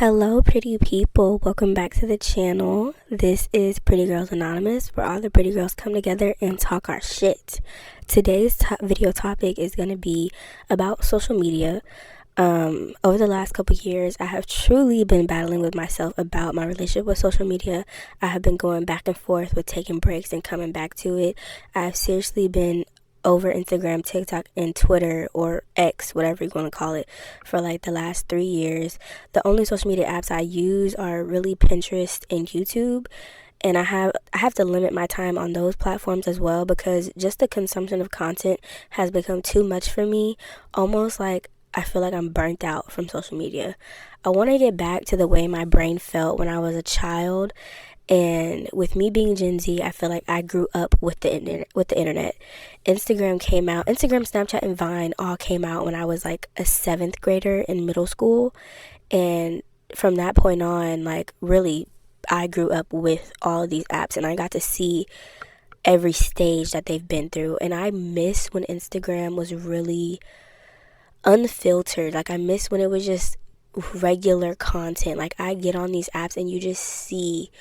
Hello, pretty people. Welcome back to the channel. This is Pretty Girls Anonymous, where all the pretty girls come together and talk our shit. Today's video topic is going to be about social media. Over the last couple years, I have truly been battling with myself about my relationship with social media. I have been going back and forth with taking breaks and coming back to it. I've seriously been over Instagram, TikTok, and Twitter, or X, whatever you want to call it, for like the last 3 years. The only social media apps I use are really Pinterest and YouTube, and I have to limit my time on those platforms as well, because just the consumption of content has become too much for me. Almost like I feel like I'm burnt out from social media. I want to get back to the way my brain felt when I was a child. And with me being Gen Z, I feel like I grew up with the internet. Instagram came out. Instagram, Snapchat, and Vine all came out when I was like a 7th grader in middle school. And from that point on, like really, I grew up with all of these apps, and I got to see every stage that they've been through. And I miss when Instagram was really unfiltered. Like I miss when it was just regular content. Like I get on these apps and you just see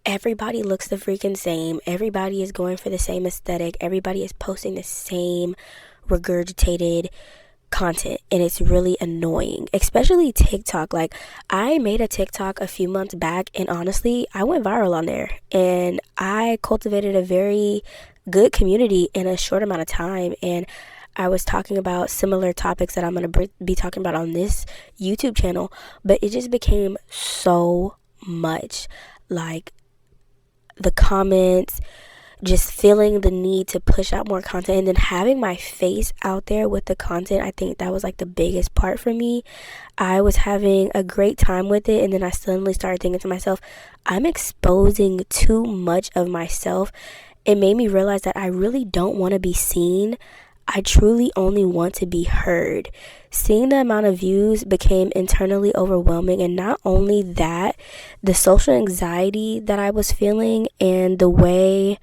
everybody looks the freaking same. Everybody is going for the same aesthetic. Everybody is posting the same regurgitated content, and it's really annoying, especially TikTok. Like I made a TikTok a few months back, and honestly, I went viral on there, and I cultivated a very good community in a short amount of time. And I was talking about similar topics that I'm going to be talking about on this YouTube channel, but it just became so much. Like the comments, just feeling the need to push out more content, and then having my face out there with the content. I think that was like the biggest part for me. I was having a great time with it, and then I suddenly started thinking to myself, I'm exposing too much of myself. It made me realize that I really don't want to be seen. I truly only want to be heard. Seeing the amount of views became internally overwhelming, and not only that, the social anxiety that I was feeling and the way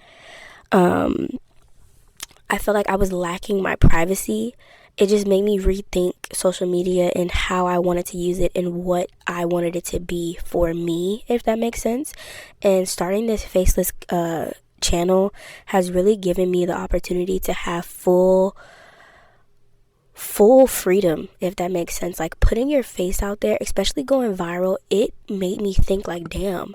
I felt like I was lacking my privacy, it just made me rethink social media and how I wanted to use it and what I wanted it to be for me, if that makes sense. And starting this faceless channel has really given me the opportunity to have full freedom, if that makes sense. Like putting your face out there, especially going viral, it made me think like, damn,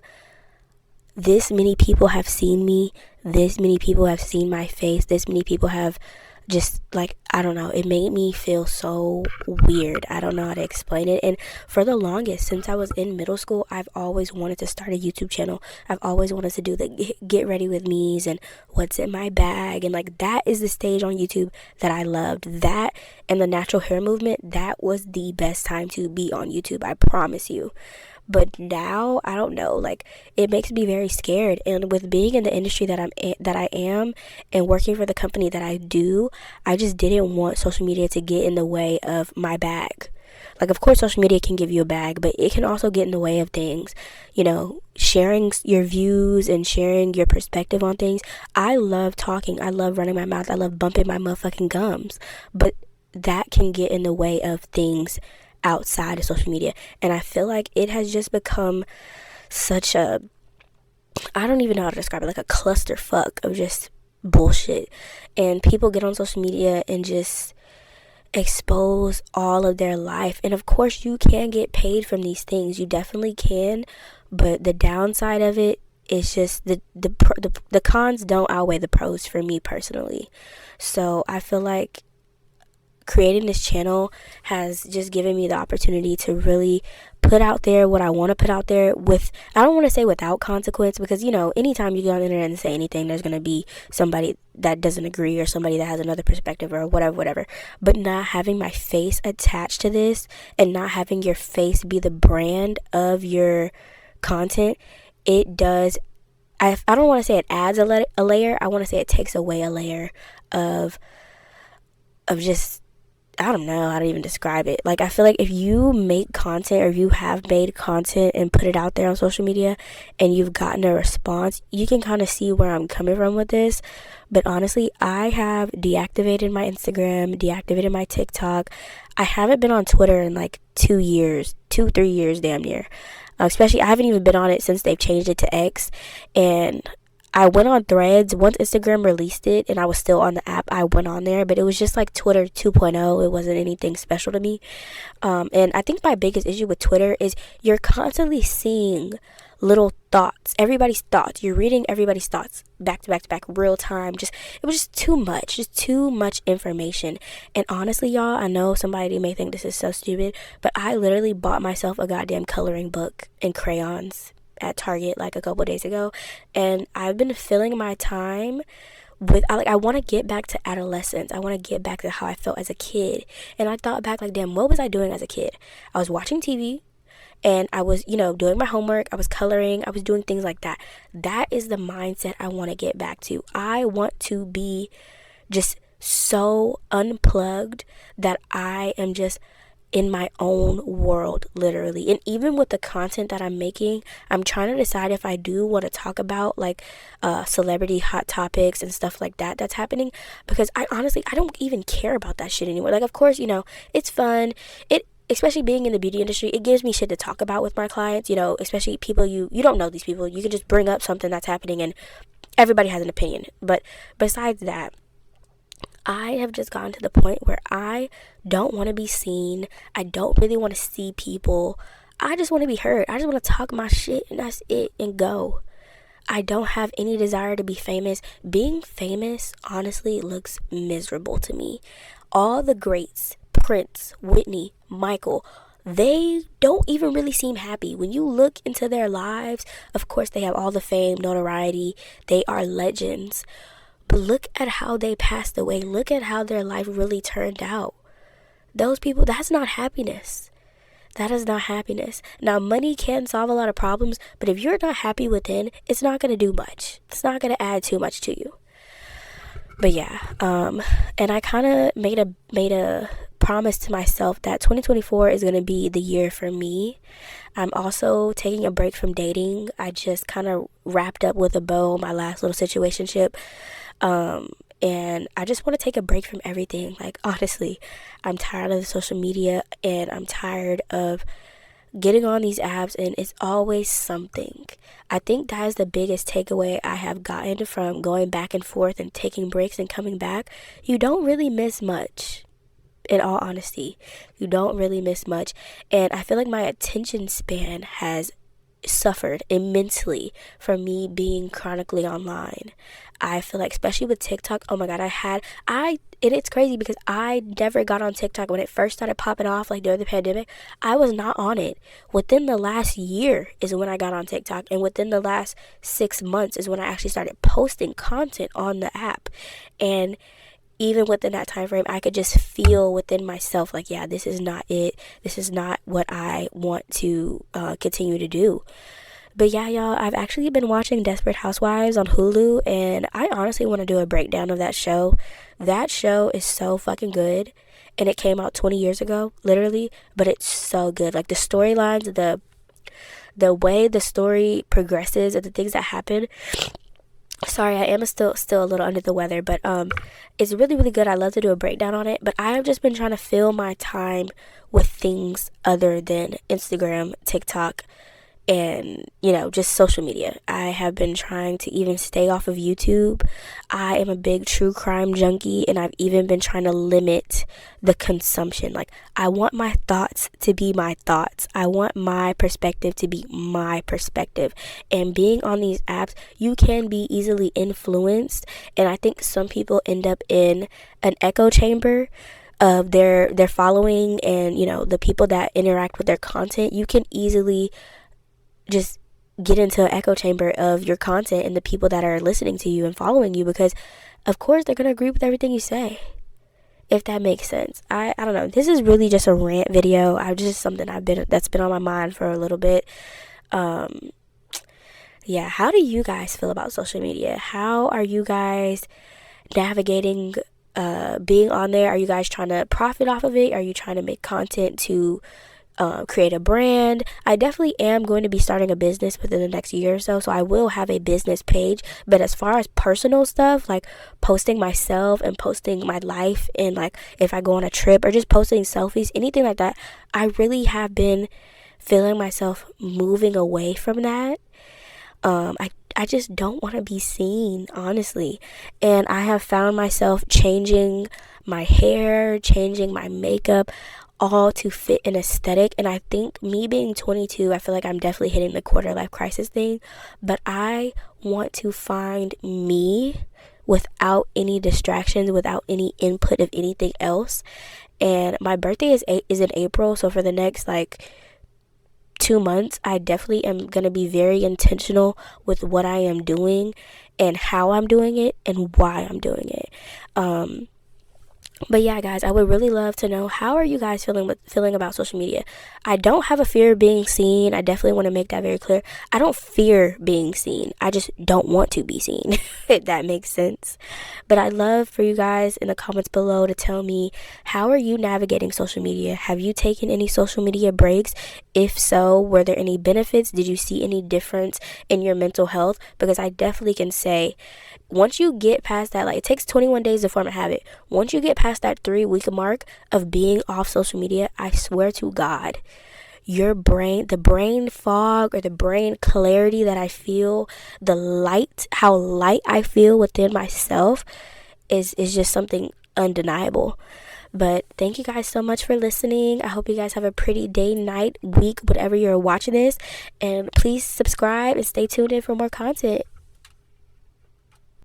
this many people have seen me, this many people have seen my face, this many people have just, like, I don't know, it made me feel so weird. I don't know how to explain it. And for the longest, since I was in middle school, I've always wanted to start a YouTube channel. I've always wanted to do the get ready with me's and what's in my bag, and like that is the stage on YouTube that I loved. That and the natural hair movement, that was the best time to be on YouTube, I promise you. But now, I don't know, like it makes me very scared. And with being in the industry that I am and working for the company that I do, I just didn't want social media to get in the way of my bag. Like, of course, social media can give you a bag, but it can also get in the way of things. You know, sharing your views and sharing your perspective on things. I love talking. I love running my mouth. I love bumping my motherfucking gums. But that can get in the way of things outside of social media. And I feel like it has just become such a, I don't even know how to describe it, like a clusterfuck of just bullshit. And people get on social media and just expose all of their life. And of course you can get paid from these things, you definitely can, but the downside of it is just the cons don't outweigh the pros for me personally. So I feel like creating this channel has just given me the opportunity to really put out there what I want to put out there with, I don't want to say without consequence, because, you know, anytime you go on the internet and say anything, there's going to be somebody that doesn't agree or somebody that has another perspective or whatever. But not having my face attached to this and not having your face be the brand of your content, it does, I don't want to say it adds a layer, I want to say it takes away a layer of just I don't know how to even describe it. Like, I feel like if you make content or if you have made content and put it out there on social media and you've gotten a response, you can kind of see where I'm coming from with this. But honestly, I have deactivated my Instagram, deactivated my TikTok. I haven't been on Twitter in like 3 years, damn near. Especially, I haven't even been on it since they've changed it to X. And I went on Threads once Instagram released it and I was still on the app. I went on there, but it was just like Twitter 2.0. It wasn't anything special to me. And I think my biggest issue with Twitter is you're constantly seeing little thoughts, everybody's thoughts. You're reading everybody's thoughts back to back to back, real time. It was just too much information. And honestly, y'all, I know somebody may think this is so stupid, but I literally bought myself a goddamn coloring book and crayons at Target like a couple days ago, and I've been filling my time with I want to get back to adolescence. I want to get back to how I felt as a kid. And I thought back, like, damn, what was I doing as a kid? I was watching TV and I was, doing my homework. I was coloring. I was doing things like that. That is the mindset I want to get back to. I want to be just so unplugged that I am just in my own world, literally. And even with the content that I'm making, I'm trying to decide if I do want to talk about like celebrity hot topics and stuff like that that's happening, because I don't even care about that shit anymore. Like, of course, it's fun. Especially being in the beauty industry, it gives me shit to talk about with my clients, especially people you don't know these people. You can just bring up something that's happening and everybody has an opinion. But besides that, I have just gotten to the point where I don't want to be seen. I don't really want to see people. I just want to be heard. I just want to talk my shit and that's it and go. I don't have any desire to be famous. Being famous honestly looks miserable to me. All the greats, Prince, Whitney, Michael, they don't even really seem happy. When you look into their lives, of course they have all the fame, notoriety. They are legends. But look at how they passed away. Look at how their life really turned out. Those people, that's not happiness. That is not happiness. Now, money can solve a lot of problems, but if you're not happy within, it's not going to do much. It's not going to add too much to you. But yeah, and I kind of made a promise to myself that 2024 is going to be the year for me. I'm also taking a break from dating. I just kind of wrapped up with a bow my last little situationship. And I just want to take a break from everything. Like, honestly, I'm tired of the social media and I'm tired of getting on these apps and it's always something. I think that is the biggest takeaway I have gotten from going back and forth and taking breaks and coming back. You don't really miss much. In all honesty, you don't really miss much. And I feel like my attention span has suffered immensely from me being chronically online. I feel like, especially with TikTok, oh my god, and it's crazy because I never got on TikTok when it first started popping off, like during the pandemic. I was not on it. Within the last year is when I got on TikTok, and within the last 6 months is when I actually started posting content on the app. And even within that time frame, I could just feel within myself like, yeah, this is not it. This is not what I want to continue to do. But yeah, y'all, I've actually been watching Desperate Housewives on Hulu, and I honestly want to do a breakdown of that show. That show is so fucking good, and it came out 20 years ago, literally, but it's so good. Like, the storylines, the way the story progresses and the things that happen. Sorry, I am still a little under the weather, but it's really, really good. I love to do a breakdown on it, but I have just been trying to fill my time with things other than Instagram, TikTok, and just social media. I have been trying to even stay off of YouTube. I am a big true crime junkie, and I've even been trying to limit the consumption. Like, I want my thoughts to be my thoughts. I want my perspective to be my perspective. And being on these apps, you can be easily influenced, and I think some people end up in an echo chamber of their following and the people that interact with their content. You can easily just get into an echo chamber of your content and the people that are listening to you and following you, because of course they're going to agree with everything you say, if that makes sense. I don't know, this is really just a rant video. Something that's been on my mind for a little bit. Yeah, how do you guys feel about social media? How are you guys navigating being on there? Are you guys trying to profit off of it? Are you trying to make content to create a brand? I definitely am going to be starting a business within the next year or so I will have a business page. But as far as personal stuff, like posting myself and posting my life, and like if I go on a trip or just posting selfies, anything like that, I really have been feeling myself moving away from that. I just don't want to be seen, honestly. And I have found myself changing my hair, changing my makeup, all to fit an aesthetic. And I think me being 22, I feel like I'm definitely hitting the quarter life crisis thing. But I want to find me without any distractions, without any input of anything else. And my birthday is in April, so for the next 2 months, I definitely am going to be very intentional with what I am doing and how I'm doing it and why I'm doing it. But yeah, guys, I would really love to know, how are you guys feeling about social media? I don't have a fear of being seen. I definitely want to make that very clear. I don't fear being seen. I just don't want to be seen, if that makes sense. But I'd love for you guys in the comments below to tell me, how are you navigating social media? Have you taken any social media breaks? If so, were there any benefits? Did you see any difference in your mental health? Because I definitely can say, once you get past that, it takes 21 days to form a habit. Once you get past that 3-week mark of being off social media, I swear to God, the brain fog or the brain clarity that I feel, how light I feel within myself is just something undeniable. But thank you guys so much for listening. I hope you guys have a pretty day, night, week, whatever you're watching this. And please subscribe and stay tuned in for more content.